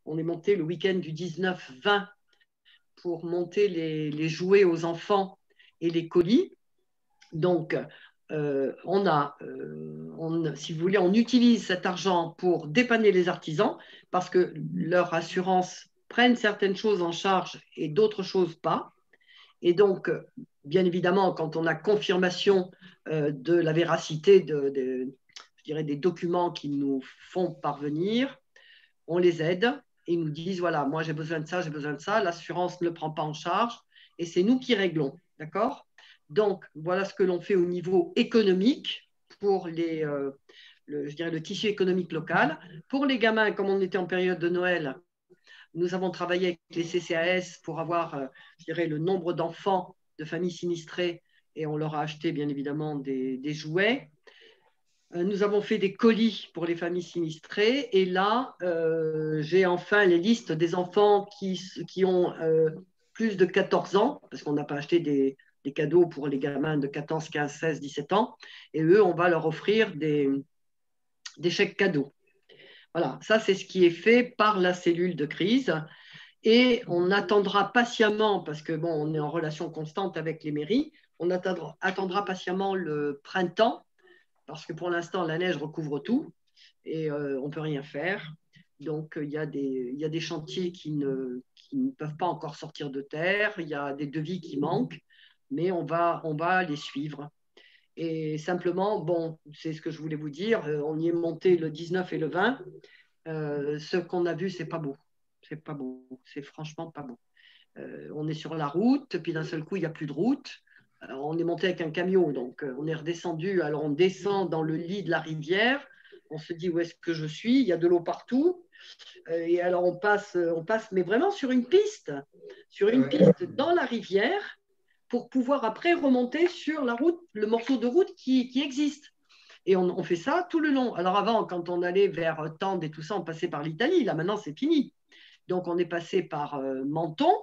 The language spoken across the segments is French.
on est monté le week-end du 19-20 pour monter les jouets aux enfants et les colis. Donc, si vous voulez, on utilise cet argent pour dépanner les artisans parce que leur assurance prenne certaines choses en charge et d'autres choses pas. Et donc, bien évidemment, quand on a confirmation de la véracité je dirais, des documents qu'ils nous font parvenir, on les aide et ils nous disent, voilà, moi j'ai besoin de ça, l'assurance ne le prend pas en charge et c'est nous qui réglons, d'accord? Donc, voilà ce que l'on fait au niveau économique pour je dirais, le tissu économique local. Pour les gamins, comme on était en période de Noël, nous avons travaillé avec les CCAS pour avoir, je dirais, le nombre d'enfants de familles sinistrées et on leur a acheté, bien évidemment, des jouets. Nous avons fait des colis pour les familles sinistrées et là, j'ai enfin les listes des enfants qui ont plus de 14 ans, parce qu'on n'a pas acheté des cadeaux pour les gamins de 14, 15, 16, 17 ans. Et eux, on va leur offrir des chèques cadeaux. Voilà, ça c'est ce qui est fait par la cellule de crise. Et on attendra patiemment, parce que bon, on est en relation constante avec les mairies, on attendra patiemment le printemps, parce que pour l'instant, la neige recouvre tout et on ne peut rien faire. Donc, il y a des chantiers qui ne peuvent pas encore sortir de terre, il y a des devis qui manquent, mais on va les suivre. Et simplement, bon, c'est ce que je voulais vous dire, on y est monté le 19 et le 20. Ce qu'on a vu, c'est pas beau. C'est pas beau. C'est franchement pas beau. On est sur la route, puis d'un seul coup, il n'y a plus de route. On est monté avec un camion, donc on est redescendu. Alors on descend dans le lit de la rivière. On se dit où est-ce que je suis? Il y a de l'eau partout. Et alors on passe, mais vraiment sur une piste dans la rivière pour pouvoir après remonter sur la route, le morceau de route qui existe. Et on fait ça tout le long. Alors avant, quand on allait vers Tende et tout ça, on passait par l'Italie. Là maintenant, c'est fini. Donc on est passé par Menton,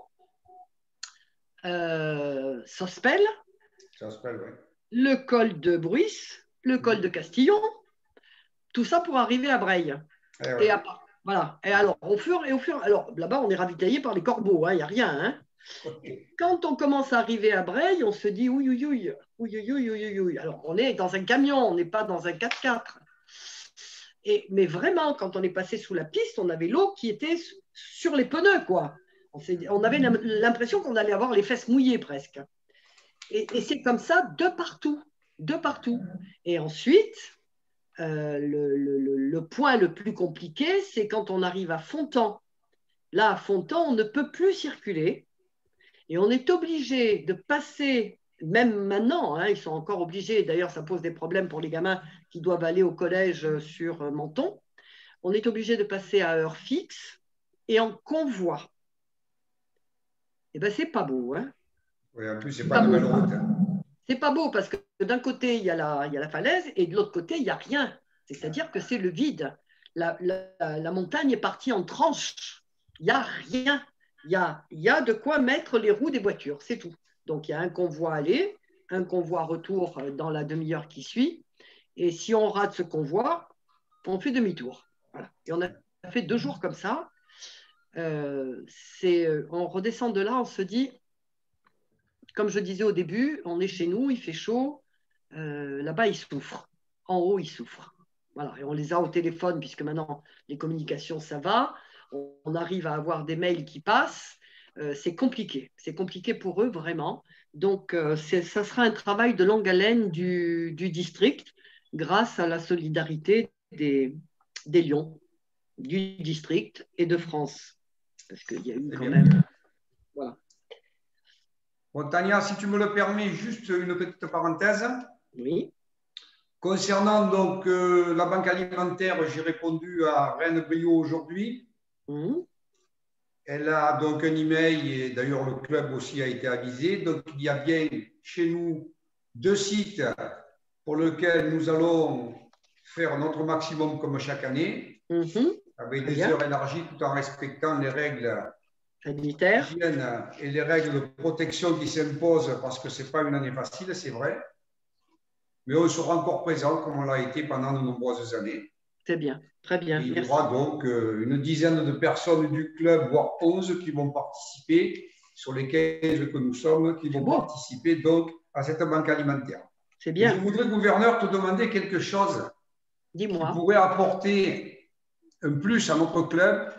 Sospel, oui. le col de Bruys, le col de Castillon, tout ça pour arriver à Breil. Ouais. Et voilà. Et alors, alors là-bas, on est ravitaillé par les corbeaux, il n'y a rien. Hein. Quand on commence à arriver à Breil, on se dit ouïe, ouïe, ouïe, ouïe, ouïe, ouïe, ouïe. Alors, on est dans un camion, on n'est pas dans un 4x4. Mais vraiment, quand on est passé sous la piste, on avait l'eau qui était sur les pneus, quoi. On avait l'impression qu'on allait avoir les fesses mouillées presque. Et c'est comme ça de partout, de partout. Et ensuite, le point le plus compliqué, c'est quand on arrive à Fontan. Là, à Fontan, on ne peut plus circuler et on est obligé de passer, même maintenant, hein, ils sont encore obligés, d'ailleurs ça pose des problèmes pour les gamins qui doivent aller au collège sur Menton, on est obligé de passer à heure fixe et en convoi. Et bien, c'est pas beau. Hein. Oui, en plus, c'est pas une belle route. C'est pas beau parce que d'un côté, il y a la falaise et de l'autre côté, il n'y a rien. C'est-à-dire que c'est le vide. La montagne est partie en tranches. Il n'y a rien. Il y a de quoi mettre les roues des voitures, c'est tout. Donc, il y a un convoi aller, un convoi retour dans la demi-heure qui suit. Et si on rate ce convoi, on fait demi-tour. Voilà. Et on a fait 2 jours comme ça. On redescend de là, on se dit, comme je disais au début, on est chez nous, il fait chaud. Là-bas, ils souffrent. En haut, ils souffrent. Voilà. Et on les a au téléphone, puisque maintenant, les communications, ça va. On arrive à avoir des mails qui passent. C'est compliqué. C'est compliqué pour eux, vraiment. Donc, ça sera un travail de longue haleine du district, grâce à la solidarité des Lions, du district et de France. Parce qu'il y a eu quand même... Voilà. Bon, Tania, si tu me le permets, juste une petite parenthèse. Oui. Concernant donc la banque alimentaire, j'ai répondu à Reine Brio aujourd'hui. Elle a donc un email et d'ailleurs le club aussi a été avisé. Donc il y a bien chez nous 2 sites pour lesquels nous allons faire notre maximum comme chaque année, avec des heures élargies tout en respectant les règles sanitaires et les règles de protection qui s'imposent parce que ce n'est pas une année facile, c'est vrai. Mais on sera encore présent comme on l'a été pendant de nombreuses années. C'est bien, très bien. Et il y Merci. aura donc une dizaine de personnes du club, voire 11, qui vont participer, sur les 15 que nous sommes, qui vont participer donc à cette banque alimentaire. C'est bien. Et je voudrais, gouverneur, te demander quelque chose qui Dis-moi. pourrait apporter un plus à notre club.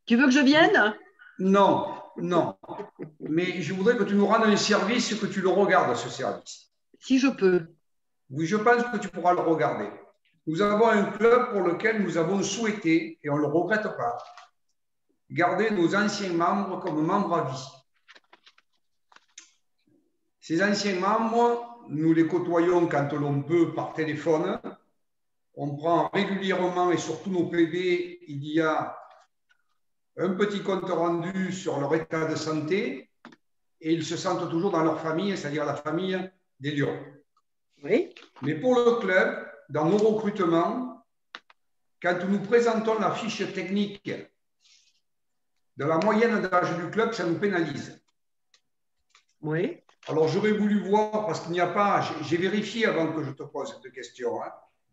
Tu veux que je vienne? Non, non. Mais je voudrais que tu nous rendes un service, que tu le regardes, ce service. Si je peux. Oui, je pense que tu pourras le regarder. Nous avons un club pour lequel nous avons souhaité, et on ne le regrette pas, garder nos anciens membres comme membres à vie. Ces anciens membres, nous les côtoyons quand l'on peut par téléphone. On prend régulièrement et sur tous nos PV, il y a un petit compte rendu sur leur état de santé et ils se sentent toujours dans leur famille, c'est-à-dire la famille des Lions. Oui. Mais pour le club, dans nos recrutements, quand nous présentons la fiche technique de la moyenne d'âge du club, ça nous pénalise. Oui. Alors, j'aurais voulu voir, parce qu'il n'y a pas, j'ai vérifié avant que je te pose cette question, hein,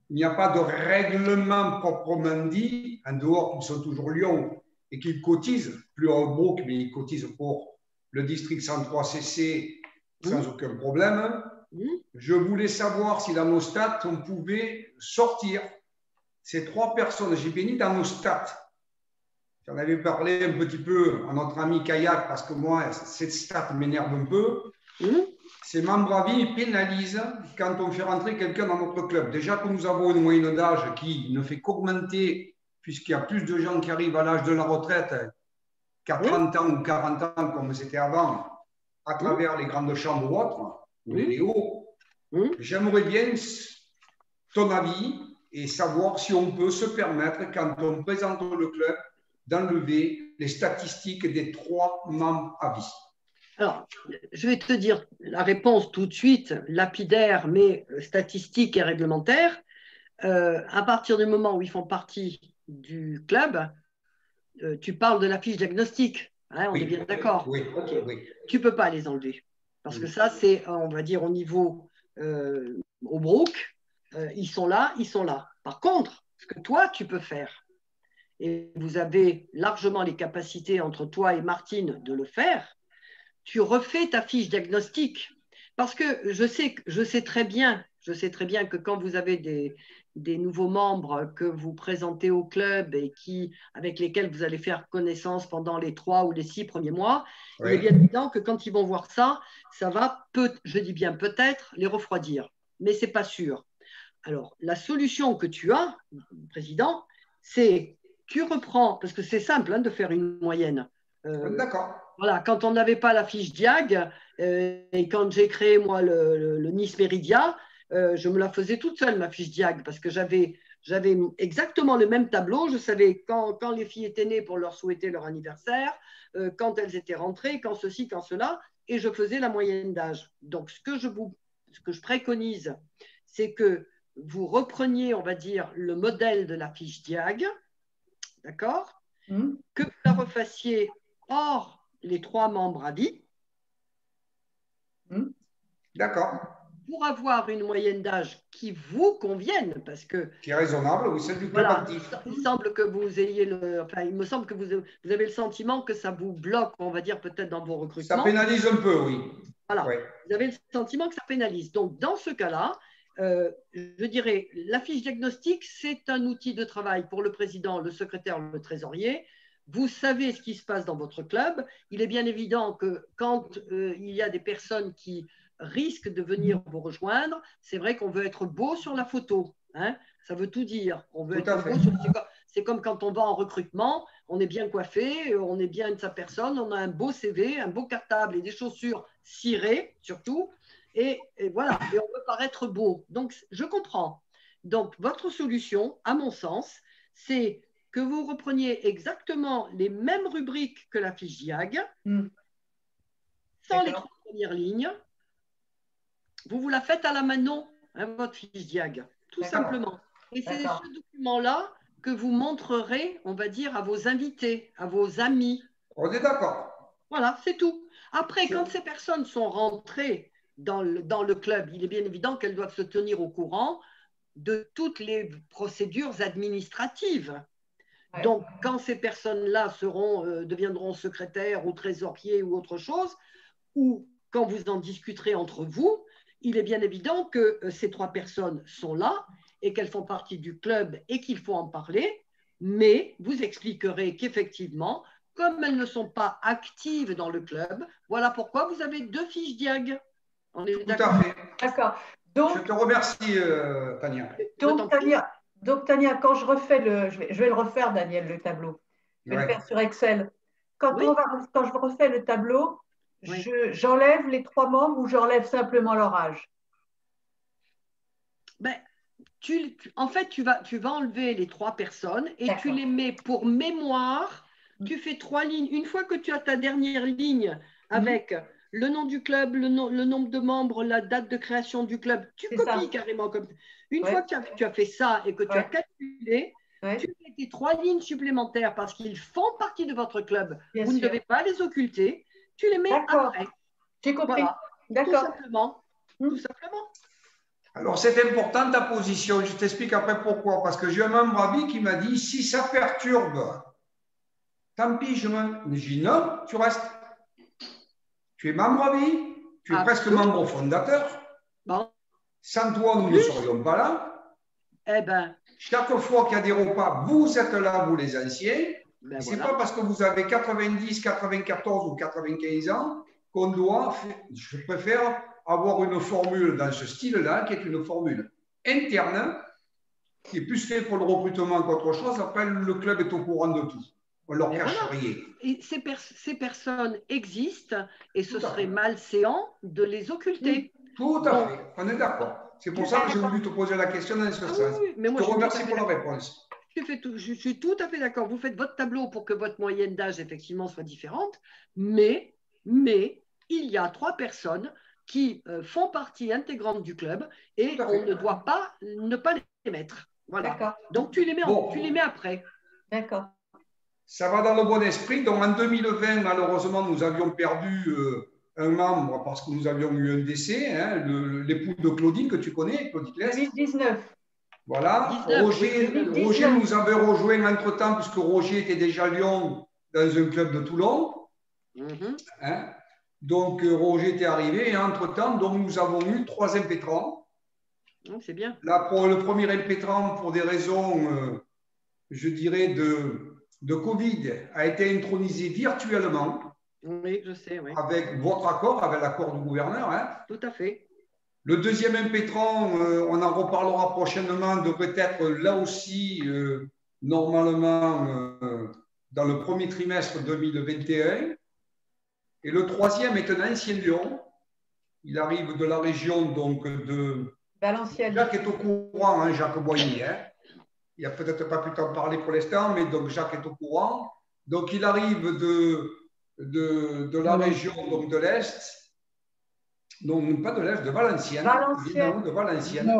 il n'y a pas de règlement proprement dit, en dehors qu'ils sont toujours Lyon et qu'ils cotisent, plus à Holbrook, mais ils cotisent pour le district 103 CC sans aucun problème. Je voulais savoir si dans nos stats, on pouvait sortir ces 3 personnes. J'ai béni dans nos stats. J'en avais parlé un petit peu à notre ami Kayak, parce que moi, cette stat m'énerve un peu. Ces membres à vie pénalisent quand on fait rentrer quelqu'un dans notre club. Déjà que nous avons une moyenne d'âge qui ne fait qu'augmenter, puisqu'il y a plus de gens qui arrivent à l'âge de la retraite qu'à 30 ans ou 40 ans, comme c'était avant, à travers les grandes chambres ou autres, ou les Léo. J'aimerais bien ton avis et savoir si on peut se permettre, quand on présente le club, d'enlever les statistiques des 3 membres à vie. Alors, je vais te dire la réponse tout de suite, lapidaire, mais statistique et réglementaire. À partir du moment où ils font partie du club, tu parles de la fiche diagnostic. Hein, on est bien d'accord. Oui, okay. Oui. Tu ne peux pas les enlever. Parce que ça, c'est, on va dire, au niveau au Brook, ils sont là, ils sont là. Par contre, ce que toi, tu peux faire, et vous avez largement les capacités entre toi et Martine de le faire, tu refais ta fiche diagnostic. Parce que je sais très bien que quand vous avez des nouveaux membres que vous présentez au club et avec lesquels vous allez faire connaissance pendant les 3 ou les 6 premiers mois, il est bien évident que quand ils vont voir ça, ça va, je dis bien peut-être, les refroidir. Mais ce n'est pas sûr. Alors, la solution que tu as, Président, c'est tu reprends, parce que c'est simple de faire une moyenne. D'accord. Voilà, quand on n'avait pas la fiche Diag, et quand j'ai créé, moi, le Nice Méridia, je me la faisais toute seule, ma fiche Diag, parce que j'avais exactement le même tableau. Je savais quand les filles étaient nées pour leur souhaiter leur anniversaire, quand elles étaient rentrées, quand ceci, quand cela, et je faisais la moyenne d'âge. Donc, ce que je préconise, c'est que vous repreniez, on va dire, le modèle de la fiche Diag, d'accord, que vous la refassiez hors les 3 membres à vie. D'accord. Pour avoir une moyenne d'âge qui vous convienne, parce que qui est raisonnable, oui, c'est du club actif. Il semble que vous ayez il me semble que vous avez le sentiment que ça vous bloque, on va dire peut-être dans vos recrutements. Ça pénalise un peu, oui. Voilà. Ouais. Vous avez le sentiment que ça pénalise. Donc dans ce cas-là, je dirais, la fiche diagnostic, c'est un outil de travail pour le président, le secrétaire, le trésorier. Vous savez ce qui se passe dans votre club. Il est bien évident que quand il y a des personnes qui risquent de venir vous rejoindre, c'est vrai qu'on veut être beau sur la photo. Hein, ça veut tout dire. On veut être beau sur... C'est comme quand on va en recrutement, on est bien coiffé, on est bien de sa personne, on a un beau CV, un beau cartable et des chaussures cirées surtout. Et voilà, et on veut paraître beau. Donc, je comprends. Donc, votre solution, à mon sens, c'est que vous repreniez exactement les mêmes rubriques que la fiche Diag, sans les 3 premières lignes. Vous la faites à la mano, votre fiche Diag, tout simplement. Et c'est ce document-là que vous montrerez, on va dire, à vos invités, à vos amis. On est d'accord. Voilà, c'est tout. Après, quand ces personnes sont rentrées dans le club, il est bien évident qu'elles doivent se tenir au courant de toutes les procédures administratives. Ouais. Donc, quand ces personnes-là deviendront secrétaires ou trésoriers ou autre chose, ou quand vous en discuterez entre vous, il est bien évident que ces 3 personnes sont là et qu'elles font partie du club et qu'il faut en parler, mais vous expliquerez qu'effectivement, comme elles ne sont pas actives dans le club, voilà pourquoi vous avez 2 fiches diag. On est Tout à fait. D'accord. Donc, je te remercie, Tania. Donc, Tania, quand je refais je vais le refaire, Daniel, le tableau. Je vais le faire sur Excel. Quand je refais le tableau, j'enlève les 3 membres ou j'enlève simplement leur âge? Ben, en fait, tu vas enlever les 3 personnes et tu les mets pour mémoire. Tu fais 3 lignes. Une fois que tu as ta dernière ligne avec le nom du club, le nombre de membres, la date de création du club, tu copies carrément comme ça. Une fois que tu as fait ça et que tu as calculé, tu fais tes 3 lignes supplémentaires parce qu'ils font partie de votre club. Bien vous sûr. ne devez pas les occulter. Tu les mets après. J'ai compris. Voilà. D'accord. Tout simplement. Tout simplement. Alors, c'est important ta position. Je t'explique après pourquoi. Parce que j'ai un membre à vie qui m'a dit, si ça perturbe, tant pis, je dis non, tu restes. Tu es membre à vie, tu es presque membre fondateur. Bon. Sans toi, nous ne serions pas là. Eh ben. Chaque fois qu'il y a des repas, vous êtes là, vous les anciens. Ben Ce n'est pas parce que vous avez 90, 94 ou 95 ans qu'on doit, je préfère avoir une formule dans ce style-là, qui est une formule interne, qui est plus fait pour le recrutement qu'autre chose. Après, le club est au courant de tout. On ne leur cache rien. Et ces personnes existent et ce serait malséant de les occulter. Tout à fait, on est d'accord. C'est pour ça que j'ai voulu te poser la question dans ce sens. Mais moi, je te remercie pour la réponse. Je suis tout à fait d'accord. Vous faites votre tableau pour que votre moyenne d'âge, effectivement, soit différente. Mais il y a 3 personnes qui font partie intégrante du club et on ne doit pas ne pas les mettre. Voilà. Donc, tu les mets après. D'accord. Ça va dans le bon esprit. Donc, en 2020, malheureusement, nous avions perdu un membre parce que nous avions eu un décès, hein, l'époux de Claudine, que tu connais, Claudine Claes. 2019. Voilà. Roger nous avait rejoint entre-temps, puisque Roger était déjà à Lyon dans un club de Toulon. Hein. Donc, Roger était arrivé et entre-temps, donc, nous avons eu 3 impétrants. C'est bien. Là, pour le premier impétrant, pour des raisons, je dirais, de Covid, a été intronisé virtuellement. Oui, je sais. Oui. Avec votre accord, avec l'accord du gouverneur. Hein. Tout à fait. Le deuxième impétrant, on en reparlera prochainement, devrait être là aussi, normalement, dans le premier trimestre 2021. Et le troisième est un ancien Lyon. Il arrive de la région donc, de Valenciennes. Jacques est au courant, hein, Jacques Boigny. Hein. Il n'a peut-être pas pu t'en parler pour l'instant, mais donc Jacques est au courant. Donc il arrive de la région donc de l'Est. Non, pas de l'Est, de Valenciennes. De Valenciennes.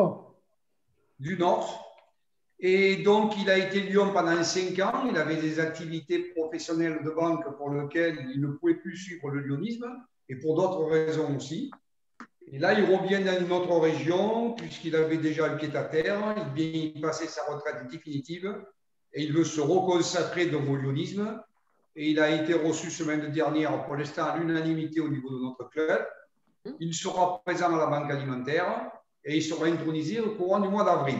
Du Nord. Et donc, il a été Lyon pendant 5 ans. Il avait des activités professionnelles de banque pour lesquelles il ne pouvait plus suivre le lyonisme et pour d'autres raisons aussi. Et là, il revient dans une autre région puisqu'il avait déjà un pied à terre. Il vient y passer sa retraite définitive et il veut se reconsacrer dans le lyonisme. Et il a été reçu semaine dernière, pour l'instant, à l'unanimité au niveau de notre club. Il sera présent à la Banque alimentaire et il sera intronisé au courant du mois d'avril.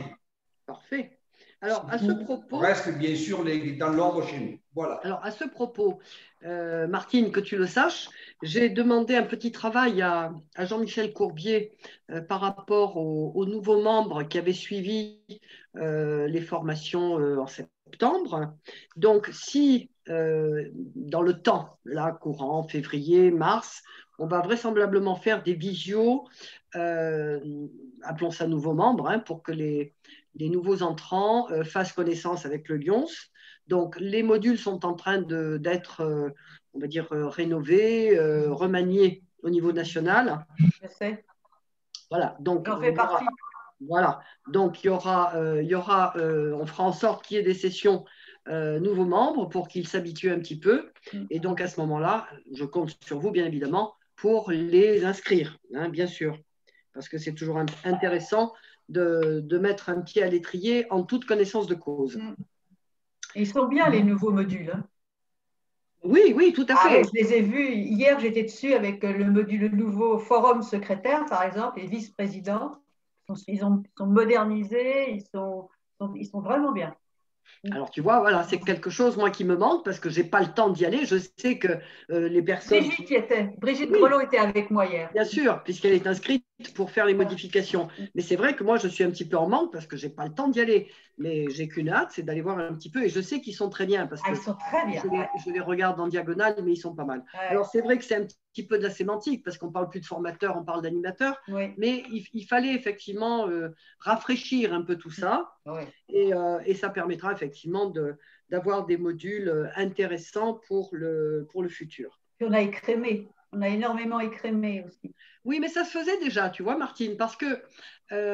Parfait. Alors, à ce propos… Reste bien sûr dans l'ordre chez nous. Voilà. Alors, à ce propos, Martine, que tu le saches, j'ai demandé un petit travail à Jean-Michel Courbier par rapport aux nouveaux membres qui avaient suivi les formations en septembre. Donc, si dans le temps, là, courant, février, mars, on va vraisemblablement faire des visios, appelons ça nouveaux membres, hein, pour que les nouveaux entrants fassent connaissance avec le Lyons. Donc, les modules sont en train d'être, on va dire, rénovés, remaniés au niveau national. Je sais. Voilà. Donc, j'en fais partie. Voilà. Donc, on fera en sorte qu'il y ait des sessions nouveaux membres pour qu'ils s'habituent un petit peu. Et donc, à ce moment-là, je compte sur vous, bien évidemment, pour les inscrire, hein, bien sûr. Parce que c'est toujours intéressant de mettre un pied à l'étrier en toute connaissance de cause. Et ils sont bien, les nouveaux modules. Hein. Oui, oui, tout à fait. Oui, je les ai vus. Hier, j'étais dessus avec le module nouveau forum secrétaire, par exemple, et vice-président. Ils sont modernisés, ils sont vraiment bien. Alors, tu vois, voilà, c'est quelque chose, moi, qui me manque parce que je n'ai pas le temps d'y aller. Je sais que les personnes… Brigitte y était. Brigitte Grelot était avec moi hier. Bien sûr, puisqu'elle est inscrite pour faire les modifications. Mais c'est vrai que moi, je suis un petit peu en manque parce que je n'ai pas le temps d'y aller. Mais j'ai qu'une hâte, c'est d'aller voir un petit peu. Et je sais qu'ils sont très bien parce que ils sont très bien. Je les regarde en diagonale, mais ils sont pas mal. Ouais. Alors, c'est vrai que c'est un petit peu de la sémantique parce qu'on ne parle plus de formateur, on parle d'animateur. Oui. Mais il fallait effectivement rafraîchir un peu tout ça. Oui. Et ça permettra effectivement d'avoir des modules intéressants pour le futur. Puis on a écrémé. On a énormément écrémé aussi. Oui, mais ça se faisait déjà, tu vois, Martine, parce que,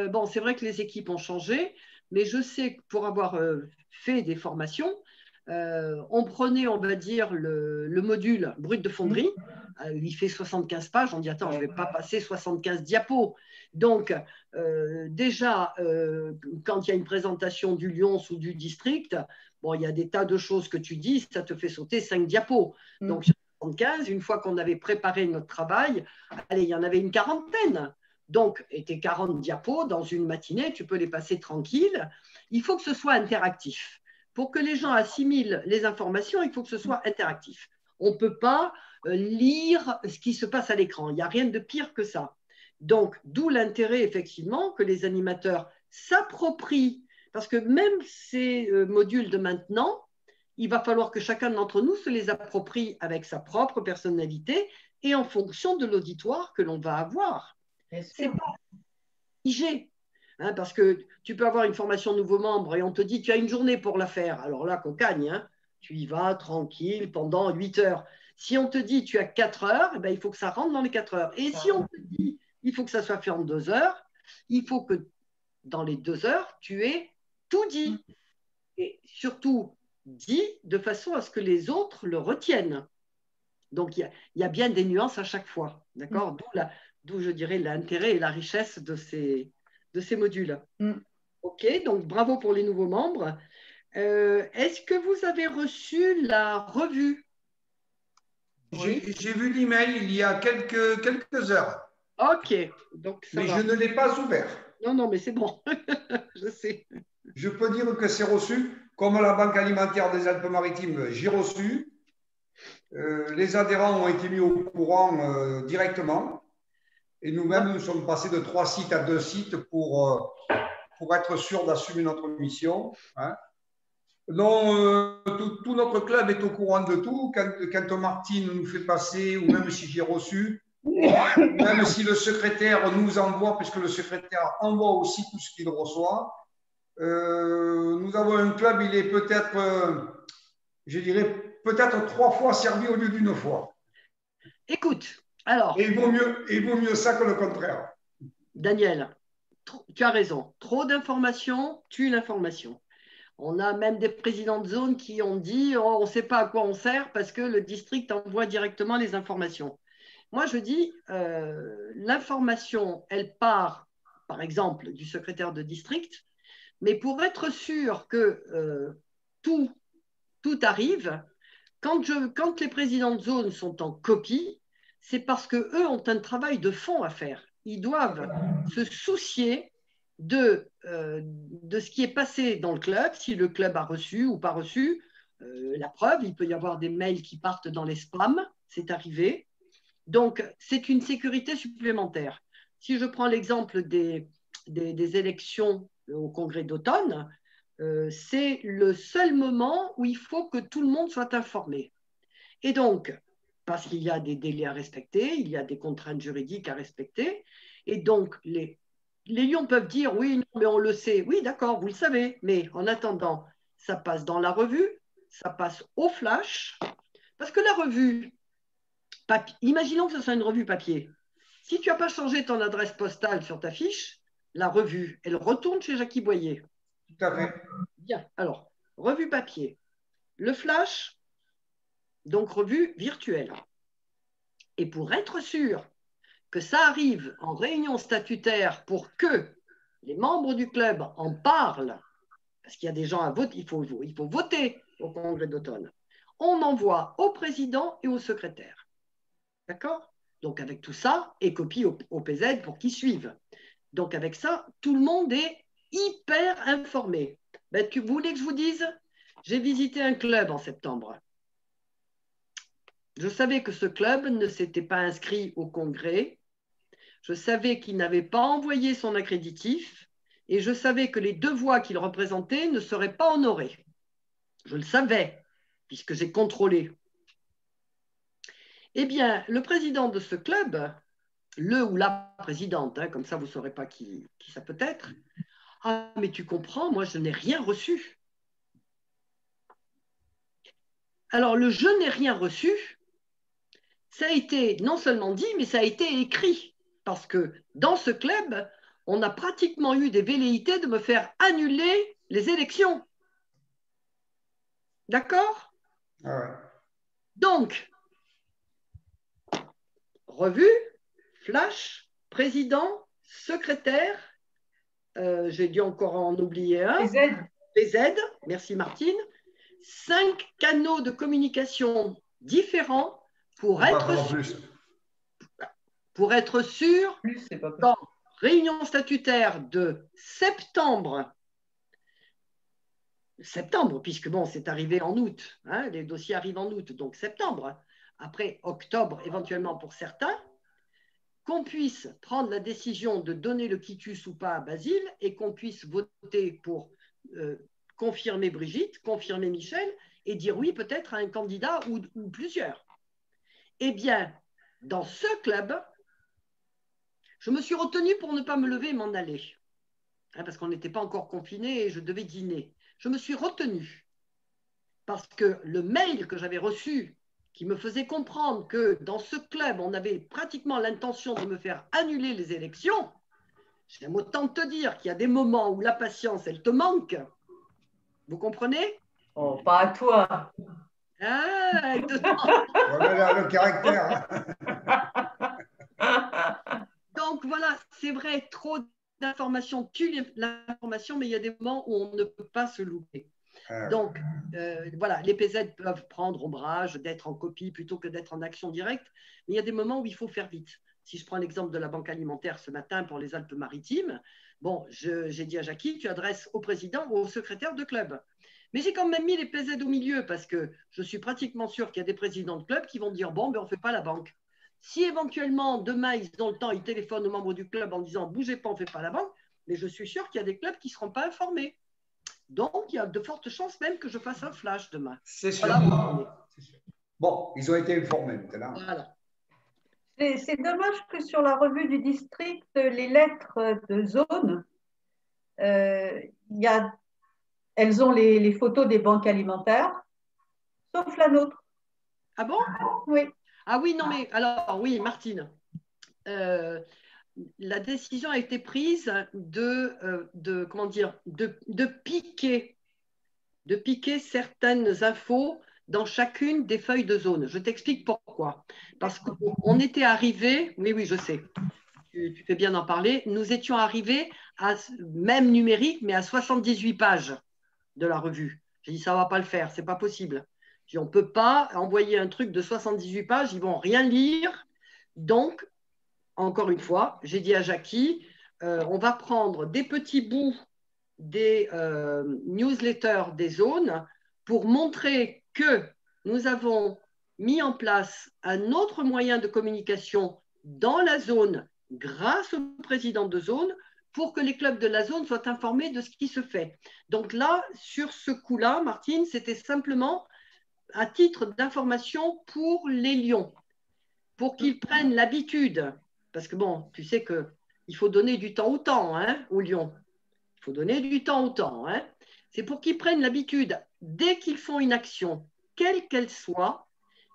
bon, c'est vrai que les équipes ont changé, mais je sais que pour avoir fait des formations, on prenait, on va dire, le module brut de fonderie, il fait 75 pages, on dit, attends, je ne vais pas passer 75 diapos. Donc, déjà, quand il y a une présentation du Lyons ou du district, bon, il y a des tas de choses que tu dis, ça te fait sauter 5 diapos. Donc, 75, une fois qu'on avait préparé notre travail, allez, il y en avait une quarantaine. Donc, et tes 40 diapos, dans une matinée, tu peux les passer tranquille. Il faut que ce soit interactif. Pour que les gens assimilent les informations, il faut que ce soit interactif. On ne peut pas lire ce qui se passe à l'écran. Il n'y a rien de pire que ça. Donc, d'où l'intérêt, effectivement, que les animateurs s'approprient. Parce que même ces modules de maintenant, il va falloir que chacun d'entre nous se les approprie avec sa propre personnalité et en fonction de l'auditoire que l'on va avoir. C'est pas figé, hein, parce que tu peux avoir une formation nouveau membre et on te dit tu as une journée pour la faire. Alors là, cocagne, hein, tu y vas tranquille pendant 8 heures. Si on te dit tu as 4 heures, eh ben, il faut que ça rentre dans les 4 heures. Et si on te dit il faut que ça soit fait en 2 heures, il faut que dans les 2 heures, tu aies tout dit. Et surtout, dit de façon à ce que les autres le retiennent. Donc, il y a bien des nuances à chaque fois, d'accord ? D'où, je dirais, l'intérêt et la richesse de ces modules. OK, donc bravo pour les nouveaux membres. Est-ce que vous avez reçu la revue ? J'ai vu l'email il y a quelques heures. OK, donc ça mais va. Je ne l'ai pas ouvert. Non, mais c'est bon, je sais. Je peux dire que c'est reçu. Comme la Banque alimentaire des Alpes-Maritimes, j'ai reçu. Les adhérents ont été mis au courant directement. Et nous-mêmes, nous sommes passés de 3 sites à 2 sites pour être sûrs d'assumer notre mission. Hein. Non, tout notre club est au courant de tout. Quand Martine nous fait passer, ou même si j'ai reçu, même si le secrétaire nous envoie, puisque le secrétaire envoie aussi tout ce qu'il reçoit, nous avons un club, il est peut-être, je dirais, peut-être 3 fois servi au lieu d'1 fois. Écoute, alors… Et il vaut mieux ça que le contraire. Daniel, tu as raison. Trop d'informations tue l'information. On a même des présidents de zone qui ont dit oh, on ne sait pas à quoi on sert parce que le district envoie directement les informations. Moi, je dis l'information, elle part, par exemple, du secrétaire de district, mais pour être sûr que tout arrive, quand les présidents de zone sont en copie, c'est parce qu'eux ont un travail de fond à faire. Ils doivent se soucier de ce qui est passé dans le club, si le club a reçu ou pas reçu. La preuve, il peut y avoir des mails qui partent dans les spams, c'est arrivé. Donc, c'est une sécurité supplémentaire. Si je prends l'exemple des élections au congrès d'automne, c'est le seul moment où il faut que tout le monde soit informé. Et donc, parce qu'il y a des délais à respecter, il y a des contraintes juridiques à respecter, et donc les lions peuvent dire oui, non, mais on le sait. Oui, d'accord, vous le savez, mais en attendant, ça passe dans la revue, ça passe au flash, parce que la revue, imaginons que ce soit une revue papier. Si tu n'as pas changé ton adresse postale sur ta fiche, la revue, elle retourne chez Jackie Boyer. Tout à fait. Bien, alors, revue papier. Le flash, donc revue virtuelle. Et pour être sûr que ça arrive en réunion statutaire pour que les membres du club en parlent, parce qu'il y a des gens à voter, il faut voter au congrès d'automne. On envoie au président et au secrétaire. D'accord? Donc, avec tout ça, et copie au PZ pour qu'ils suivent. Donc, avec ça, tout le monde est hyper informé. Ben, vous voulez que je vous dise? J'ai visité un club en septembre. Je savais que ce club ne s'était pas inscrit au congrès. Je savais qu'il n'avait pas envoyé son accréditif. Et je savais que les 2 voix qu'il représentait ne seraient pas honorées. Je le savais, puisque j'ai contrôlé. Eh bien, le président de ce club, le ou la présidente, hein, comme ça vous ne saurez pas qui ça peut être, ah, mais tu comprends, moi je n'ai rien reçu. Alors, le je n'ai rien reçu, ça a été non seulement dit, mais ça a été écrit. Parce que dans ce club, on a pratiquement eu des velléités de me faire annuler les élections. D'accord? Ouais. Donc, revue, flash, président, secrétaire, j'ai dû encore en oublier un. PZ, merci Martine. 5 canaux de communication différents pour être sûr, dans réunion statutaire de septembre, puisque bon, c'est arrivé en août, hein, les dossiers arrivent en août, donc septembre, après octobre éventuellement pour certains, qu'on puisse prendre la décision de donner le quitus ou pas à Basile et qu'on puisse voter pour confirmer Brigitte, confirmer Michel et dire oui peut-être à un candidat ou plusieurs. Eh bien, dans ce club, je me suis retenue pour ne pas me lever et m'en aller, hein, parce qu'on n'était pas encore confinés et je devais dîner. Je me suis retenue parce que le mail que j'avais reçu qui me faisait comprendre que dans ce club, on avait pratiquement l'intention de me faire annuler les élections, j'aime autant te dire qu'il y a des moments où la patience, elle te manque. Vous comprenez? Oh, pas à toi. Ah, elle te Voilà le caractère. Donc voilà, c'est vrai, trop d'informations tue l'information, mais il y a des moments où on ne peut pas se louper. Donc, voilà, les PZ peuvent prendre ombrage d'être en copie plutôt que d'être en action directe, mais il y a des moments où il faut faire vite. Si je prends l'exemple de la Banque alimentaire ce matin pour les Alpes-Maritimes, bon, j'ai dit à Jackie, tu adresses au président ou au secrétaire de club. Mais j'ai quand même mis les PZ au milieu parce que je suis pratiquement sûr qu'il y a des présidents de club qui vont dire, bon, ben, on ne fait pas la banque. Si éventuellement, demain, ils ont le temps, ils téléphonent aux membres du club en disant, bougez pas, on ne fait pas la banque, mais je suis sûr qu'il y a des clubs qui ne seront pas informés. Donc, il y a de fortes chances même que je fasse un flash demain. C'est sûr. Voilà. Bon, ils ont été informés maintenant. Voilà. C'est dommage que sur la revue du district, les lettres de zone, elles ont les photos des banques alimentaires, sauf la nôtre. Ah bon? Oui. Ah oui, non mais, alors oui, Martine, la décision a été prise comment dire, de piquer certaines infos dans chacune des feuilles de zone. Je t'explique pourquoi. Parce qu'on était arrivé, oui, je sais, tu fais bien d'en parler, nous étions arrivés à même numérique, mais à 78 pages de la revue. J'ai dit, ça ne va pas le faire, ce n'est pas possible. J'ai dit, on ne peut pas envoyer un truc de 78 pages, ils ne vont rien lire. Donc, encore une fois, j'ai dit à Jackie, on va prendre des petits bouts des newsletters des zones pour montrer que nous avons mis en place un autre moyen de communication dans la zone grâce au président de zone pour que les clubs de la zone soient informés de ce qui se fait. Donc là, sur ce coup-là, Martine, c'était simplement à titre d'information pour les Lions, pour qu'ils prennent l'habitude, parce que bon, tu sais qu'il faut donner du temps au temps, hein, aux Lions. Il faut donner du temps au temps. Hein. C'est pour qu'ils prennent l'habitude, dès qu'ils font une action, quelle qu'elle soit,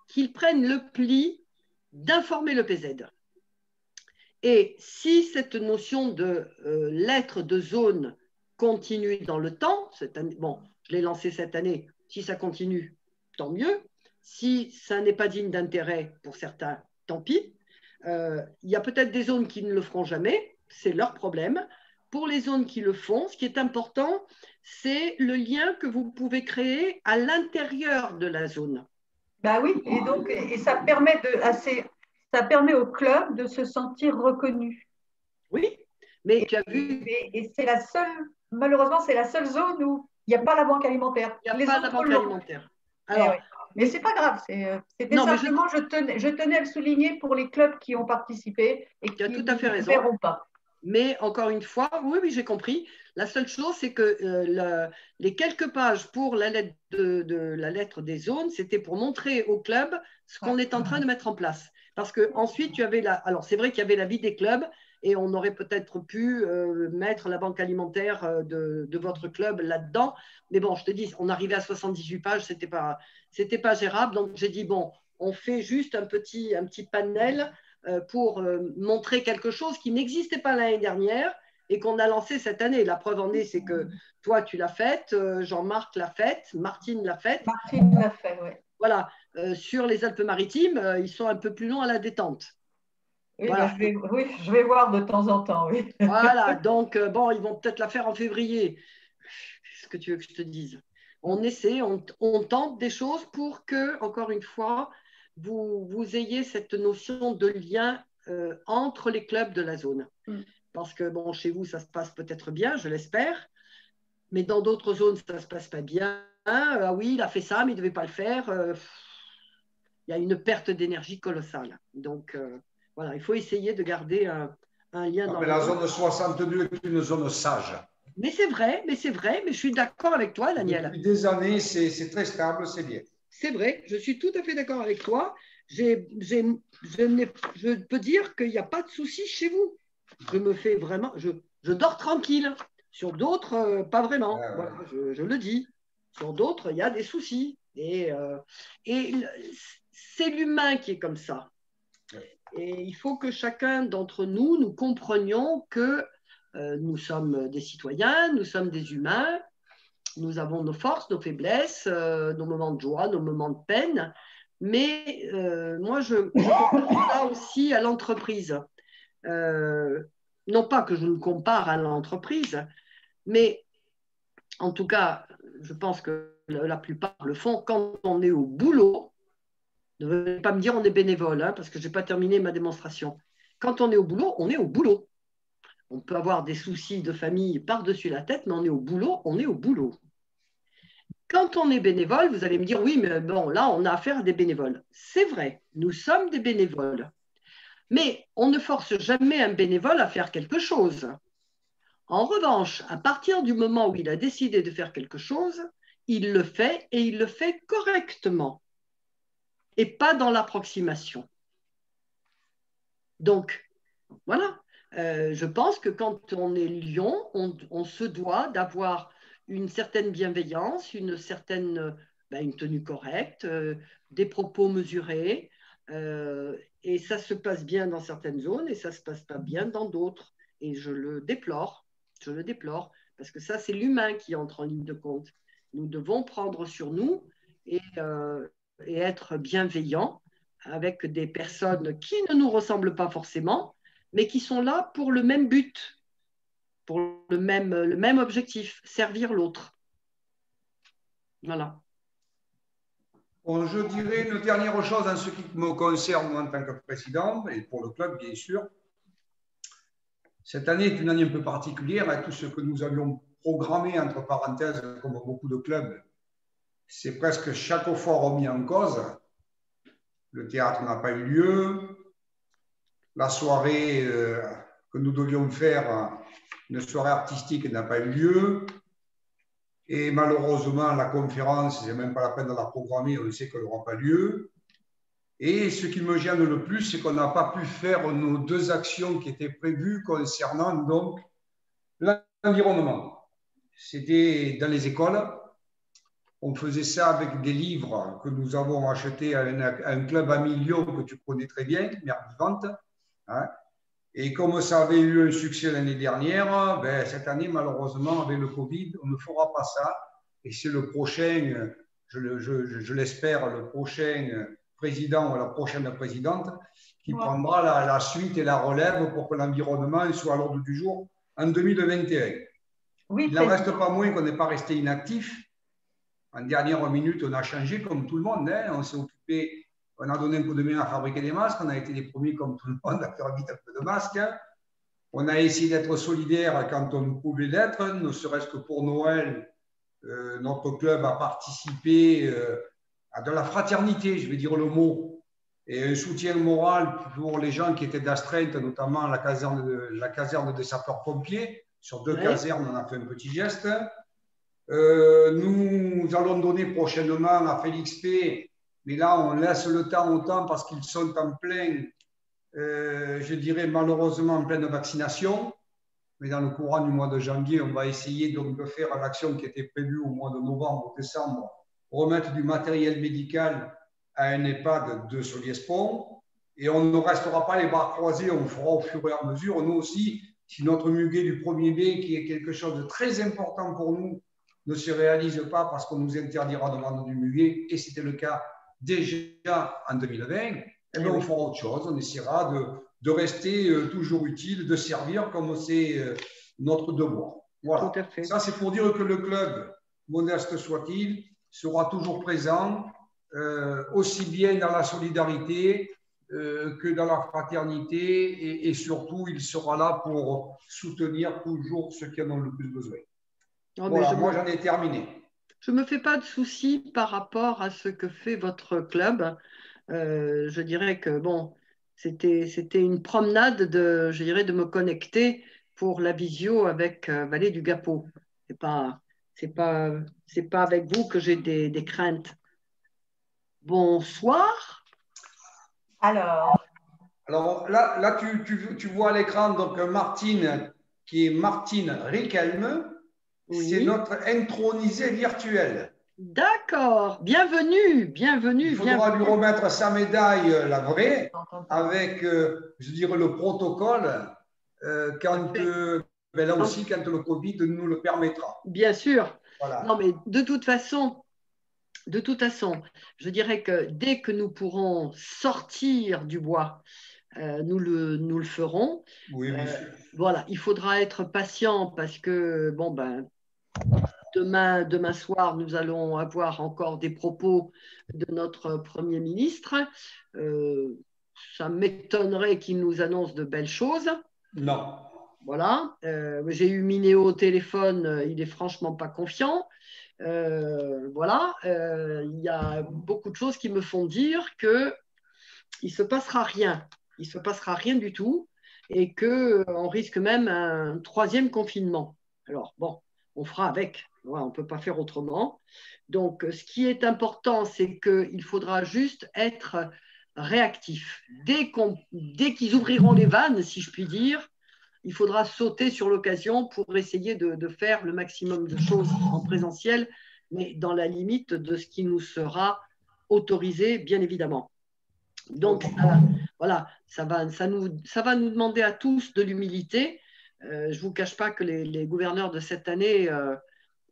qu'ils prennent le pli d'informer le PZ. Et si cette notion de lettre de zone continue dans le temps, cette année, bon, je l'ai lancé cette année, si ça continue, tant mieux. Si ça n'est pas digne d'intérêt pour certains, tant pis. Il y a peut-être des zones qui ne le feront jamais, c'est leur problème. pour les zones qui le font, ce qui est important, c'est le lien que vous pouvez créer à l'intérieur de la zone. Ben oui, et donc ça permet ça permet au club de se sentir reconnu. Oui, mais tu as vu. Et c'est la seule, malheureusement, c'est la seule zone où il n'y a pas la banque alimentaire. Il n'y a pas la banque alimentaire. Alors, oui. Mais ce n'est pas grave. C'était simplement, je tenais à le souligner pour les clubs qui ont participé et qui ne verront pas. Mais encore une fois, oui, j'ai compris. La seule chose, c'est que les quelques pages pour la lettre, la lettre des zones, c'était pour montrer au club ce qu'on est en train de mettre en place. Parce qu'ensuite, tu avais alors c'est vrai qu'il y avait la vie des clubs et on aurait peut-être pu mettre la banque alimentaire de votre club là-dedans. Mais bon, je te dis, on arrivait à 78 pages, c'était pas gérable. Donc, j'ai dit, bon, on fait juste un petit panel pour montrer quelque chose qui n'existait pas l'année dernière et qu'on a lancé cette année. La preuve en est, c'est que toi, tu l'as faite, Jean-Marc l'a faite, Martine l'a faite. Martine l'a fait, oui. Voilà. Sur les Alpes-Maritimes, ils sont un peu plus longs à la détente. Oui, voilà. Je vais voir de temps en temps, oui. Voilà, donc bon, ils vont peut-être la faire en février. Qu'est-ce que tu veux que je te dise? On essaie, on tente des choses pour que, encore une fois, vous ayez cette notion de lien entre les clubs de la zone. Parce que, bon, chez vous, ça se passe peut-être bien, je l'espère, mais dans d'autres zones, ça ne se passe pas bien. Ah oui, il a fait ça, mais il ne devait pas le faire. Il y a une perte d'énergie colossale. Donc, voilà, il faut essayer de garder un lien dans la zone 62 est une zone sage. Mais c'est vrai, mais je suis d'accord avec toi, Daniel. Depuis des années, c'est très stable, c'est bien. C'est vrai, je suis tout à fait d'accord avec toi. Je peux dire qu'il n'y a pas de souci chez vous. Je me fais vraiment, je dors tranquille. Sur d'autres, pas vraiment. Voilà, je le dis. Sur d'autres, il y a des soucis. Et c'est l'humain qui est comme ça. Et il faut que chacun d'entre nous, nous comprenions que nous sommes des citoyens, nous sommes des humains, nous avons nos forces, nos faiblesses, nos moments de joie, nos moments de peine. Mais moi, je compare ça aussi à l'entreprise. Non pas que je me compare à l'entreprise, mais en tout cas, je pense que la plupart le font quand on est au boulot. Ne venez pas me dire on est bénévole, hein, parce que je n'ai pas terminé ma démonstration. Quand on est au boulot, on est au boulot. On peut avoir des soucis de famille par-dessus la tête, mais on est au boulot, on est au boulot. Quand on est bénévole, vous allez me dire, oui, mais bon, là, on a affaire à des bénévoles. C'est vrai, nous sommes des bénévoles. Mais on ne force jamais un bénévole à faire quelque chose. En revanche, à partir du moment où il a décidé de faire quelque chose, il le fait et il le fait correctement et pas dans l'approximation. Donc, voilà. Je pense que quand on est lion, on se doit d'avoir une certaine bienveillance, une tenue correcte, des propos mesurés, et ça se passe bien dans certaines zones et ça ne se passe pas bien dans d'autres. Et je le déplore, parce que ça, c'est l'humain qui entre en ligne de compte. Nous devons prendre sur nous et être bienveillants avec des personnes qui ne nous ressemblent pas forcément, mais qui sont là pour le même but, pour le même objectif, servir l'autre. Voilà. Bon, je dirais une dernière chose en ce qui me concerne en tant que président, et pour le club, bien sûr. Cette année est une année un peu particulière, avec tout ce que nous avions programmé, entre parenthèses, comme beaucoup de clubs. C'est presque chaque fois remis en cause. Le théâtre n'a pas eu lieu. La soirée que nous devions faire, une soirée artistique, n'a pas eu lieu. Et malheureusement, la conférence, ce n'est même pas la peine de la programmer, on sait qu'elle n'aura pas lieu. Et ce qui me gêne le plus, c'est qu'on n'a pas pu faire nos deux actions qui étaient prévues concernant donc l'environnement. C'était dans les écoles. On faisait ça avec des livres que nous avons achetés à un club ami Lyon que tu connais très bien, Mère Vivante. Hein. Et comme ça avait eu un succès l'année dernière, ben, cette année, malheureusement, avec le Covid, on ne fera pas ça. Et c'est le prochain, je l'espère, le prochain président ou la prochaine présidente qui prendra la suite et la relève pour que l'environnement soit à l'ordre du jour en 2021. Oui, il n'en reste pas moins qu'on n'est pas resté inactif. En dernière minute, on a changé comme tout le monde. Hein. On s'est occupé, on a donné un coup de main à fabriquer des masques. On a été les premiers, comme tout le monde, à faire vite un peu de masques. Hein. On a essayé d'être solidaire quand on pouvait l'être, ne serait-ce que pour Noël. Notre club a participé à de la fraternité, je vais dire le mot, et un soutien moral pour les gens qui étaient d'astreinte, notamment la caserne des sapeurs-pompiers. Sur 2 casernes, on a fait un petit geste. Nous allons donner prochainement à Félix P, mais là, on laisse le temps au temps parce qu'ils sont en plein, je dirais malheureusement, en pleine vaccination. Mais dans le courant du mois de janvier, on va essayer donc de faire l'action qui était prévue au mois de novembre ou décembre, remettre du matériel médical à un EHPAD de Soliespont. Et on ne restera pas les bras croisés, on fera au fur et à mesure. Nous aussi, si notre muguet du 1er mai, qui est quelque chose de très important pour nous, ne se réalise pas parce qu'on nous interdira de vendre du muguet, et c'était le cas déjà en 2020, eh bien, on fera autre chose. On essaiera de rester toujours utile, de servir comme c'est notre devoir. Voilà. Tout à fait. Ça, c'est pour dire que le club, modeste soit-il, sera toujours présent, aussi bien dans la solidarité que dans la fraternité, et surtout, il sera là pour soutenir toujours ceux qui en ont le plus besoin. Non, voilà, moi, j'en ai terminé. Je ne me fais pas de soucis par rapport à ce que fait votre club. Je dirais que, bon, c'était une promenade je dirais, de me connecter pour la visio avec Vallée du Gapot. C'est pas avec vous que j'ai des craintes. Bonsoir. Alors là tu vois à l'écran donc Martine, qui est Martine Riquelme. Oui. C'est notre intronisée virtuelle. D'accord, bienvenue. Il faudra lui remettre sa médaille, la vraie, avec, je dirais, le protocole, quand le Covid nous le permettra. Bien sûr. Voilà. Non, mais de toute façon, je dirais que dès que nous pourrons sortir du bois, nous le ferons. Oui, bien sûr. Voilà, il faudra être patient parce que, bon, demain soir, nous allons avoir encore des propos de notre Premier ministre. Ça m'étonnerait qu'il nous annonce de belles choses. Non. Voilà. J'ai eu Minéo au téléphone, il n'est franchement pas confiant. Voilà. Il y a beaucoup de choses qui me font dire qu'il ne se passera rien. Il ne se passera rien du tout et qu'on risque même un 3e confinement. Alors, bon, on fera avec. Voilà, on ne peut pas faire autrement. Donc, ce qui est important, c'est qu'il faudra juste être réactif. Dès qu'ils ouvriront les vannes, si je puis dire, il faudra sauter sur l'occasion pour essayer de faire le maximum de choses en présentiel, mais dans la limite de ce qui nous sera autorisé, bien évidemment. Donc, voilà, ça va nous demander à tous de l'humilité. Je ne vous cache pas que les gouverneurs de cette année,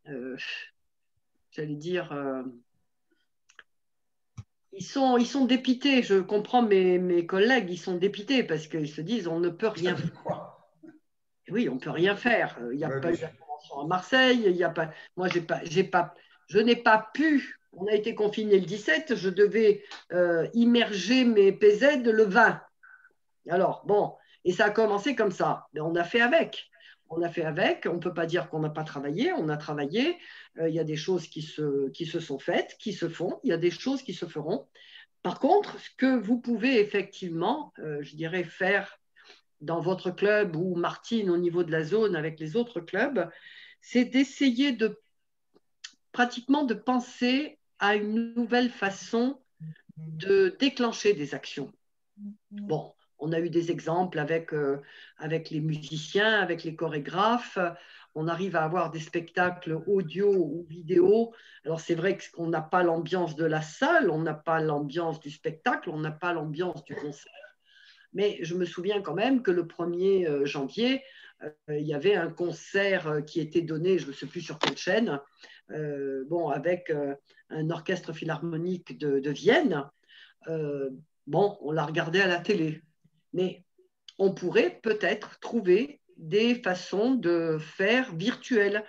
j'allais dire, ils sont dépités. Je comprends mes collègues, ils sont dépités parce qu'ils se disent on ne peut rien faire. Oui, on ne peut rien faire. Il n'y a pas eu d'intervention à Marseille. Il y a pas, moi, je n'ai pas pu. On a été confinés le 17. Je devais immerger mes PZ le 20. Alors, bon, et ça a commencé comme ça. Mais on a fait avec. On a fait avec. On ne peut pas dire qu'on n'a pas travaillé. On a travaillé. Il y a des choses qui se sont faites, qui se font. Il y a des choses qui se feront. Par contre, ce que vous pouvez effectivement, je dirais, faire dans votre club ou Martine au niveau de la zone avec les autres clubs, c'est d'essayer pratiquement de penser à une nouvelle façon de déclencher des actions. Bon, on a eu des exemples avec les musiciens, avec les chorégraphes. On arrive à avoir des spectacles audio ou vidéo. Alors, c'est vrai qu'on n'a pas l'ambiance de la salle, on n'a pas l'ambiance du spectacle, on n'a pas l'ambiance du concert. Mais je me souviens quand même que le 1er janvier, il y avait un concert qui était donné, je ne sais plus sur quelle chaîne, avec un orchestre philharmonique de Vienne. On l'a regardé à la télé. Mais on pourrait peut-être trouver des façons de faire virtuelles.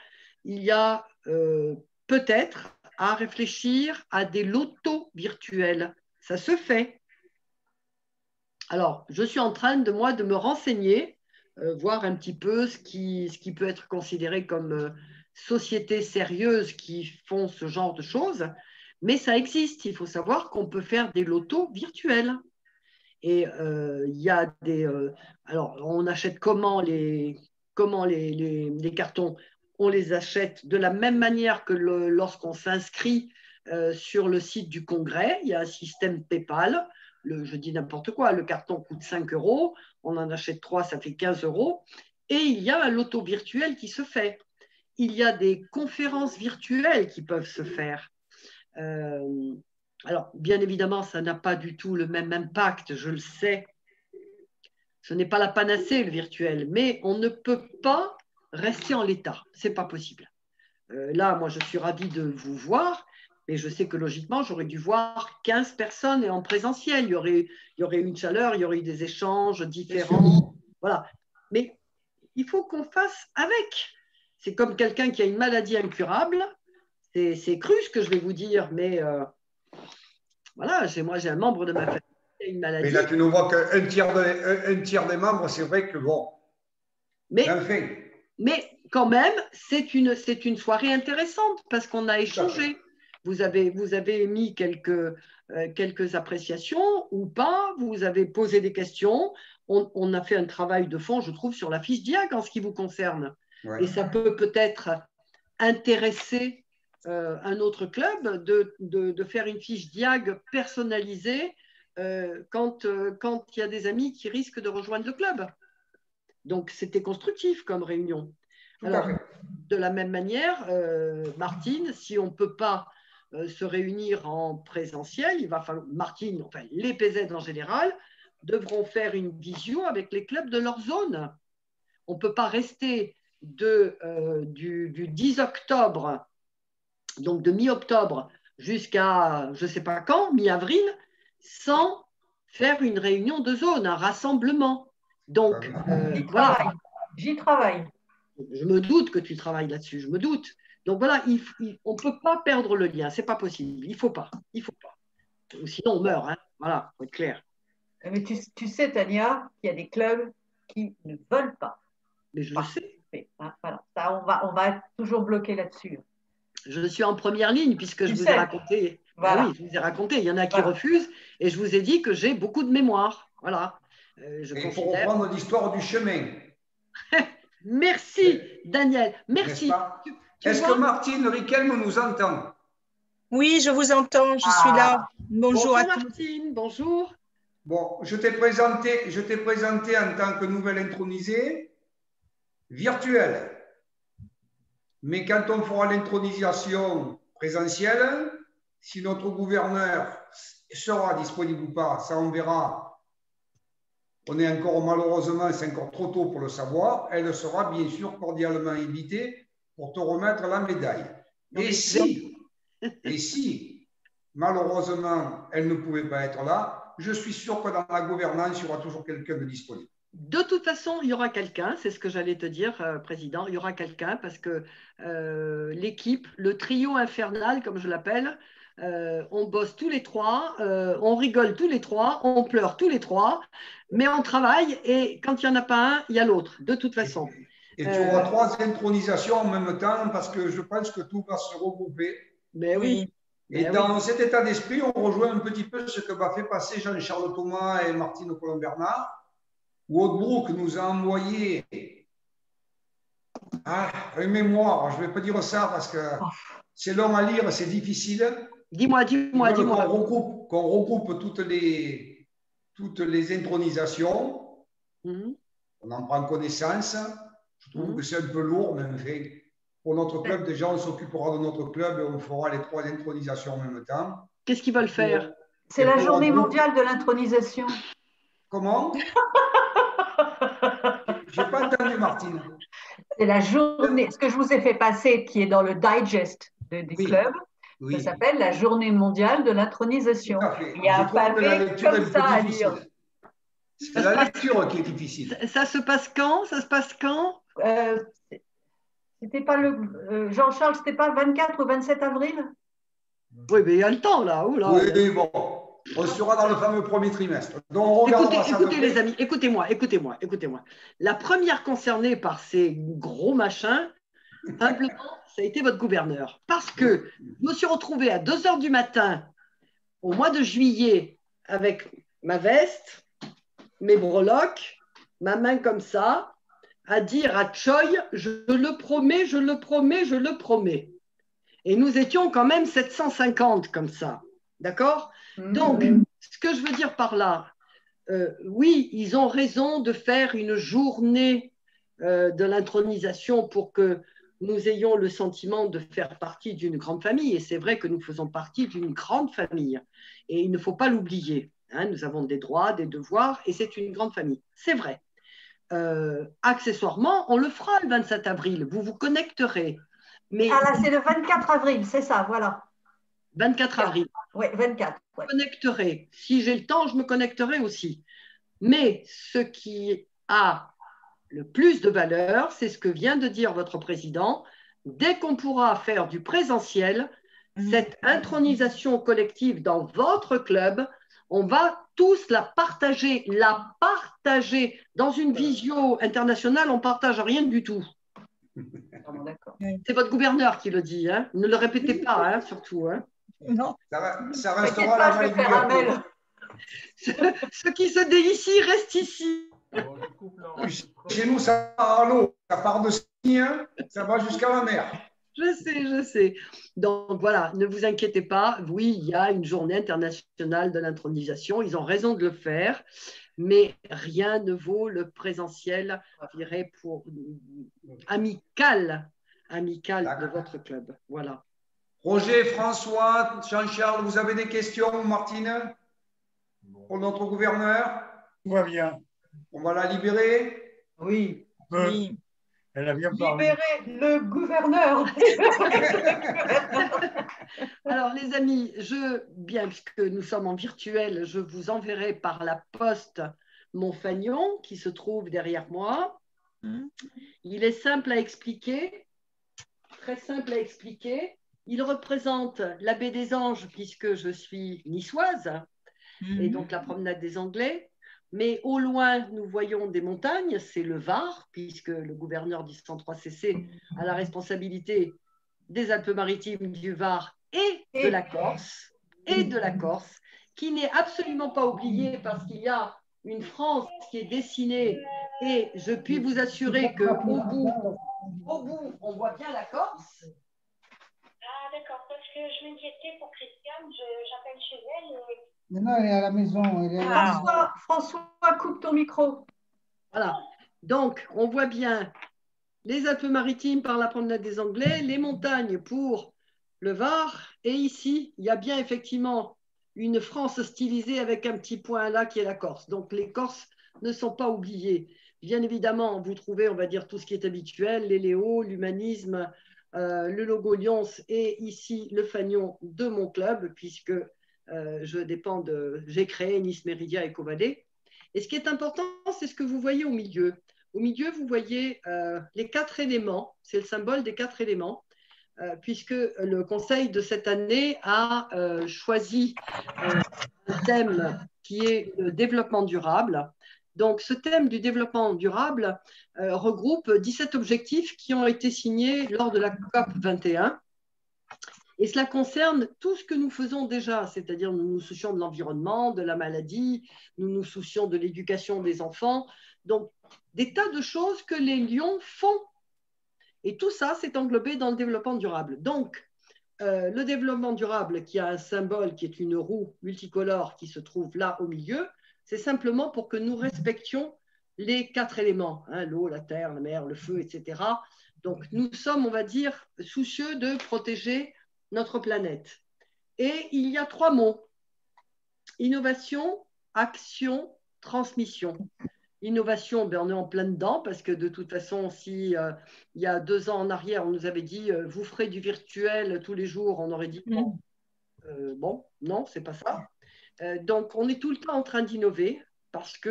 Il y a peut-être à réfléchir à des lotos virtuels. Ça se fait. Alors, je suis en train de me renseigner, voir un petit peu ce qui peut être considéré comme sociétés sérieuses qui font ce genre de choses. Mais ça existe. Il faut savoir qu'on peut faire des lotos virtuels. Et il y a des. Alors, on achète comment les cartons? On les achète de la même manière que lorsqu'on s'inscrit sur le site du Congrès. Il y a un système PayPal. Je dis n'importe quoi, le carton coûte 5 euros, on en achète 3, ça fait 15 euros. Et il y a un loto virtuel qui se fait. Il y a des conférences virtuelles qui peuvent se faire. Alors, bien évidemment, ça n'a pas du tout le même impact, je le sais. Ce n'est pas la panacée, le virtuel, mais on ne peut pas rester en l'état. Ce n'est pas possible. Là, moi, je suis ravie de vous voir, mais je sais que logiquement, j'aurais dû voir 15 personnes en présentiel. Il y aurait une chaleur, il y aurait eu des échanges différents. Voilà. Mais il faut qu'on fasse avec. C'est comme quelqu'un qui a une maladie incurable. C'est cru ce que je vais vous dire, mais voilà, moi j'ai un membre de ma famille qui a une maladie. Mais là, tu ne vois qu'un tiers des membres, c'est vrai que bon. Mais quand même, c'est une soirée intéressante parce qu'on a échangé. Vous avez mis quelques appréciations ou pas, vous avez posé des questions. On a fait un travail de fond, je trouve, sur la fiche Diag en ce qui vous concerne. Ouais. Et ça peut-être intéresser un autre club de faire une fiche Diag personnalisée quand il y a des amis qui risquent de rejoindre le club. Donc, c'était constructif comme réunion. Alors, de la même manière, Martine, si on ne peut pas se réunir en présentiel, il va falloir, Martine, enfin les PZ en général, devront faire une visio avec les clubs de leur zone. On ne peut pas rester du 10 octobre, donc de mi-octobre jusqu'à je ne sais pas quand, mi-avril, sans faire une réunion de zone, un rassemblement. Donc, voilà. J'y travaille. Je me doute que tu travailles là-dessus, je me doute. Donc voilà, on ne peut pas perdre le lien, ce n'est pas possible, il ne faut pas. Sinon, on meurt, hein. Voilà, il faut être clair. Mais tu sais, Tania, qu'il y a des clubs qui ne veulent pas. Mais je le sais. Hein, voilà. Ça, on va être toujours bloqué là-dessus. Je suis en première ligne puisque je vous ai raconté. Voilà. Oui, je vous ai raconté, il y en a qui refusent et je vous ai dit que j'ai beaucoup de mémoire. Voilà. Il faut reprendre l'histoire du chemin. Merci, Daniel. Merci. Est-ce que Martine Riquelme nous entend? Oui, je vous entends, je suis là. Bonjour à tous. Martine, bonjour. Bon, je t'ai présenté en tant que nouvelle intronisée virtuelle. Mais quand on fera l'intronisation présentielle, si notre gouverneur sera disponible ou pas, ça on verra. On est encore malheureusement, c'est encore trop tôt pour le savoir. Elle sera bien sûr cordialement invitée pour te remettre la médaille. Et si malheureusement elle ne pouvait pas être là, je suis sûr que dans la gouvernance, il y aura toujours quelqu'un de disponible. De toute façon, il y aura quelqu'un, c'est ce que j'allais te dire, Président, il y aura quelqu'un parce que l'équipe, le trio infernal, comme je l'appelle, on bosse tous les trois, on rigole tous les trois, on pleure tous les trois, mais on travaille et quand il n'y en a pas un, il y a l'autre, de toute façon. Et tu auras 3 intronisations en même temps parce que je pense que tout va se regrouper. Mais oui. Et dans cet état d'esprit, on rejoint un petit peu ce que va faire passer Jean-Charles Thomas et Martine Colomb-Bernard, où Hautebrook nous a envoyé une mémoire. Je ne vais pas dire ça parce que c'est long à lire, c'est difficile. Dis-moi. Qu'on regroupe toutes les intronisations. On en prend connaissance. Je trouve que c'est un peu lourd, mais enfin, pour notre club, déjà, on s'occupera de notre club et on fera les 3 intronisations en même temps. Qu'est-ce qu'ils veulent faire? C'est la journée mondiale de l'intronisation. Comment? Je n'ai pas entendu, Martine. C'est la journée, ce que je vous ai fait passer, qui est dans le digest des clubs, ça s'appelle la journée mondiale de l'intronisation. Il y a un pavé comme ça à lire. C'est la lecture qui est difficile. Ça se passe quand? Ça se passe quand? C'était pas Jean-Charles, c'était pas 24 ou 27 avril? Oui, mais il y a le temps là. Oula, oui, bon. On sera dans le fameux premier trimestre. Donc, écoutez les amis, écoutez-moi. La première concernée par ces gros machins, simplement, ça a été votre gouverneur. Parce que je me suis retrouvée à 2 h du matin au mois de juillet avec ma veste, mes breloques, ma main comme ça, à dire à Choi, je le promets, je le promets, je le promets. Et nous étions quand même 750 comme ça. D'accord? Donc, ce que je veux dire par là, oui, ils ont raison de faire une journée de l'intronisation pour que nous ayons le sentiment de faire partie d'une grande famille. Et c'est vrai que nous faisons partie d'une grande famille. Et il ne faut pas l'oublier. Hein, nous avons des droits, des devoirs, et c'est une grande famille. C'est vrai. Accessoirement, on le fera le 27 avril. Vous vous connecterez. Mais là, c'est le 24 avril, c'est ça, voilà. 24 avril. Oui, 24. Je me connecterai. Si j'ai le temps, je me connecterai aussi. Mais ce qui a le plus de valeur, c'est ce que vient de dire votre président. Dès qu'on pourra faire du présentiel, cette intronisation collective dans votre club, on va tous la partager. Dans une visio internationale, on ne partage rien du tout. C'est votre gouverneur qui le dit. Hein. Ne le répétez pas, hein, surtout. Hein. Non. Ça restera la mail. Ce qui se dit ici reste ici. Chez nous, ça part à l'eau, ça part de Sien, ça va jusqu'à la mer. Je sais. Donc voilà, ne vous inquiétez pas. Oui, il y a une journée internationale de l'intronisation. Ils ont raison de le faire, mais rien ne vaut le présentiel, je dirais, amical de votre club. Voilà. Roger, François, Jean-Charles, vous avez des questions, Martine, pour notre gouverneur? Tout va bien. On va la libérer? Oui. Oui. Elle a bien parlé. Libérer le gouverneur. Alors, les amis, bien puisque nous sommes en virtuel, je vous enverrai par la poste mon fanion qui se trouve derrière moi. Il est simple à expliquer, très simple à expliquer. Il représente la baie des Anges puisque je suis niçoise et donc la promenade des Anglais. Mais au loin, nous voyons des montagnes, c'est le Var, puisque le gouverneur du 103CC a la responsabilité des Alpes-Maritimes, du Var et de la Corse, qui n'est absolument pas oubliée parce qu'il y a une France qui est dessinée et je puis vous assurer qu'au bout, on voit bien la Corse. Ah d'accord, parce que je m'inquiétais pour Christiane, j'appelle chez elle et... Maintenant, elle est à la maison. François, coupe ton micro. Voilà. Donc, on voit bien les Alpes-Maritimes par la promenade des Anglais, les montagnes pour le Var. Et ici, il y a bien effectivement une France stylisée avec un petit point là qui est la Corse. Donc, les Corses ne sont pas oubliés. Bien évidemment, vous trouvez, on va dire, tout ce qui est habituel, les Léos, l'humanisme, le logo Lyons et ici le fanion de mon club, puisque j'ai créé Nice Méridia et Covadé. Et ce qui est important, c'est ce que vous voyez au milieu. Au milieu, vous voyez les 4 éléments, c'est le symbole des 4 éléments, puisque le conseil de cette année a choisi un thème qui est le développement durable. Donc, ce thème du développement durable regroupe 17 objectifs qui ont été signés lors de la COP 21. Et cela concerne tout ce que nous faisons déjà, c'est-à-dire nous nous soucions de l'environnement, de la maladie, nous nous soucions de l'éducation des enfants. Donc, des tas de choses que les lions font. Et tout ça, c'est englobé dans le développement durable. Donc, le développement durable qui a un symbole qui est une roue multicolore qui se trouve là au milieu, c'est simplement pour que nous respections les 4 éléments, hein, l'eau, la terre, la mer, le feu, etc. Donc, nous sommes, on va dire, soucieux de protéger notre planète. Et il y a 3 mots: innovation, action, transmission. Innovation, ben on est en plein dedans parce que de toute façon, si il y a 2 ans en arrière, on nous avait dit vous ferez du virtuel tous les jours, on aurait dit bon, non, c'est pas ça. Donc, on est tout le temps en train d'innover parce que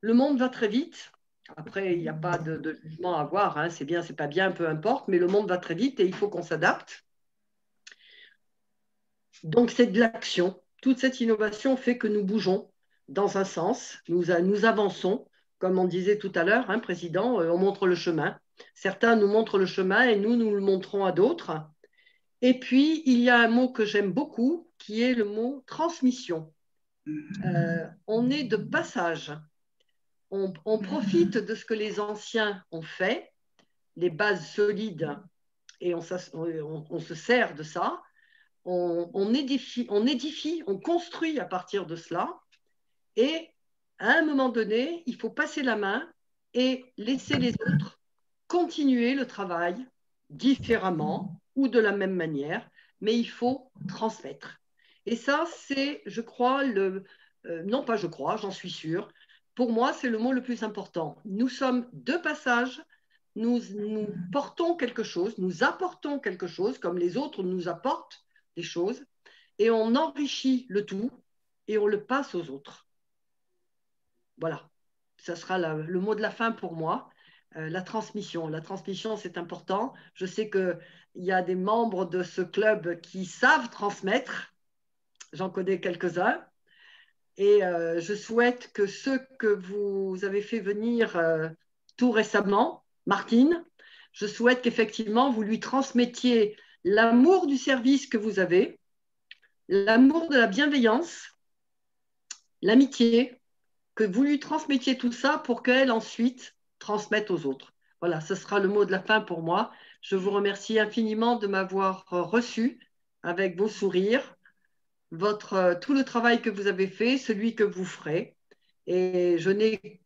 le monde va très vite. Après, il n'y a pas de jugement à avoir, hein. C'est bien, c'est pas bien, peu importe, mais le monde va très vite et il faut qu'on s'adapte. Donc, c'est de l'action. Toute cette innovation fait que nous bougeons dans un sens, nous avançons, comme on disait tout à l'heure, hein, Président, on montre le chemin. Certains nous montrent le chemin et nous le montrons à d'autres. Et puis, il y a un mot que j'aime beaucoup, qui est le mot transmission. On est de passage. On profite de ce que les anciens ont fait, les bases solides, et on se sert de ça. On édifie, on construit à partir de cela. Et à un moment donné, il faut passer la main et laisser les autres continuer le travail différemment ou de la même manière, mais il faut transmettre. Et ça, c'est, je crois, non pas je crois, j'en suis sûre, pour moi, c'est le mot le plus important. Nous sommes de passage, nous portons quelque chose, nous apportons quelque chose, comme les autres nous apportent des choses, et on enrichit le tout et on le passe aux autres. Voilà, ça sera le mot de la fin pour moi. La transmission. La transmission, c'est important. Je sais qu'il y a des membres de ce club qui savent transmettre. J'en connais quelques-uns. Et je souhaite que ceux que vous avez fait venir tout récemment, Martine, je souhaite qu'effectivement, vous lui transmettiez l'amour du service que vous avez, l'amour de la bienveillance, l'amitié, que vous lui transmettiez tout ça pour qu'elle ensuite transmette aux autres. Voilà, ce sera le mot de la fin pour moi. Je vous remercie infiniment de m'avoir reçu avec vos sourires, tout le travail que vous avez fait, celui que vous ferez. Et je n'ai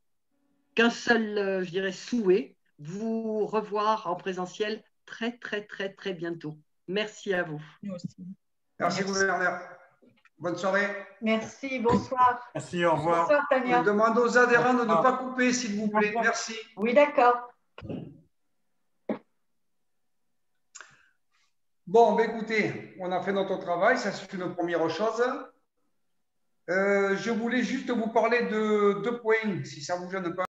qu'un seul, je dirais, souhait, vous revoir en présentiel très, très, très, très bientôt. Merci à vous. Merci, gouverneur. Bonne soirée. Merci, bonsoir. Merci, au revoir. Bonsoir, Tania. Je demande aux adhérents de ne pas couper, s'il vous plaît. Merci. Oui, d'accord. Bon, ben écoutez, on a fait notre travail, ça c'est une première chose. Je voulais juste vous parler de 2 points, si ça ne vous gêne pas.